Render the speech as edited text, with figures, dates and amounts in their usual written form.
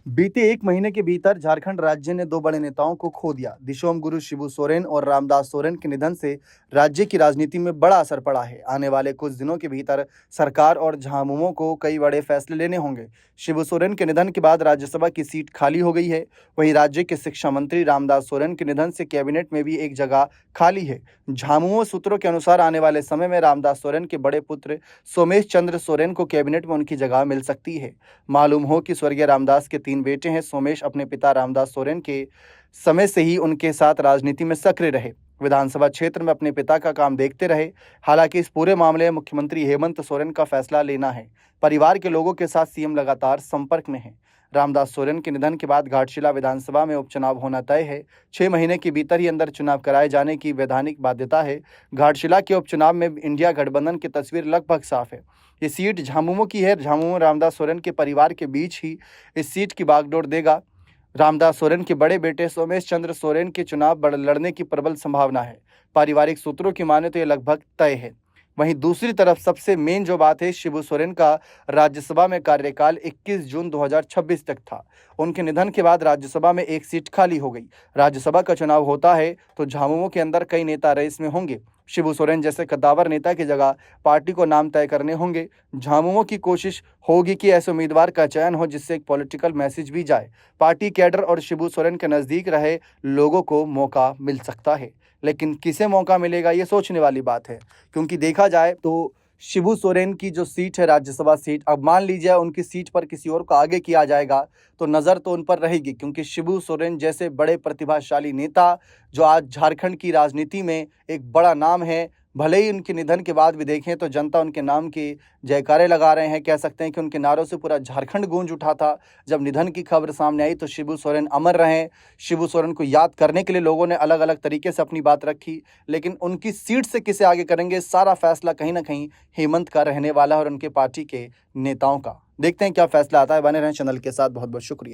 बीते एक महीने के भीतर झारखंड राज्य ने दो बड़े नेताओं को खो दिया। दिशोम गुरु शिबू सोरेन और रामदास सोरेन के निधन से राज्य की राजनीति में बड़ा असर पड़ा है। आने वाले कुछ दिनों के भीतर सरकार और झामुमो को कई बड़े फैसले लेने होंगे। शिबू सोरेन के निधन के बाद राज्यसभा की सीट खाली हो गई है। वहीं राज्य के शिक्षा मंत्री रामदास सोरेन के निधन से कैबिनेट में भी एक जगह खाली है। झामुमो सूत्रों के अनुसार आने वाले समय में रामदास सोरेन के बड़े पुत्र सोमेश चंद्र सोरेन को कैबिनेट में उनकी जगह मिल सकती है। मालूम हो कि स्वर्गीय रामदास के 3 बेटे हैं। सोमेश अपने पिता रामदास सोरेन के समय से ही उनके साथ राजनीति में सक्रिय रहे, विधानसभा क्षेत्र में अपने पिता का काम देखते रहे। हालांकि इस पूरे मामले में मुख्यमंत्री हेमंत सोरेन का फैसला लेना है। परिवार के लोगों के साथ सीएम लगातार संपर्क में है। रामदास सोरेन के निधन के बाद घाटशिला विधानसभा में उपचुनाव होना तय है। 6 महीने के भीतर ही अंदर चुनाव कराए जाने की वैधानिक बाध्यता है। घाटशिला के उपचुनाव में इंडिया गठबंधन की तस्वीर लगभग साफ है। ये सीट झामुमो की है। झामुमो रामदास सोरेन के परिवार के बीच ही इस सीट की बागडोर देगा। रामदास सोरेन के बड़े बेटे सोमेश चंद्र सोरेन के चुनाव लड़ने की प्रबल संभावना है। पारिवारिक सूत्रों की माने तो ये लगभग तय है। वहीं दूसरी तरफ सबसे मेन जो बात है, शिबू सोरेन का राज्यसभा में कार्यकाल 21 जून 2026 तक था। उनके निधन के बाद राज्यसभा में एक सीट खाली हो गई। राज्यसभा का चुनाव होता है तो झामुमो के अंदर कई नेता रेस में होंगे। शिबू सोरेन जैसे कद्दावर नेता की जगह पार्टी को नाम तय करने होंगे। झामुमो की कोशिश होगी कि ऐसे उम्मीदवार का चयन हो जिससे एक पॉलिटिकल मैसेज भी जाए। पार्टी कैडर और शिबू सोरेन के नज़दीक रहे लोगों को मौका मिल सकता है, लेकिन किसे मौका मिलेगा ये सोचने वाली बात है। क्योंकि देखा जाए तो शिबू सोरेन की जो सीट है राज्यसभा सीट, अब मान लीजिए उनकी सीट पर किसी और को आगे किया जाएगा तो नज़र तो उन पर रहेगी। क्योंकि शिबू सोरेन जैसे बड़े प्रतिभाशाली नेता जो आज झारखंड की राजनीति में एक बड़ा नाम है, भले ही उनके निधन के बाद भी देखें तो जनता उनके नाम की जयकारे लगा रहे हैं। कह सकते हैं कि उनके नारों से पूरा झारखंड गूंज उठा था। जब निधन की खबर सामने आई तो शिबू सोरेन अमर रहे। शिबू सोरेन को याद करने के लिए लोगों ने अलग अलग तरीके से अपनी बात रखी, लेकिन उनकी सीट से किसे आगे करेंगे सारा फैसला कहीं ना कहीं हेमंत का रहने वाला है और उनके पार्टी के नेताओं का। देखते हैं क्या फैसला आता है। बने रहें चैनल के साथ। बहुत बहुत शुक्रिया।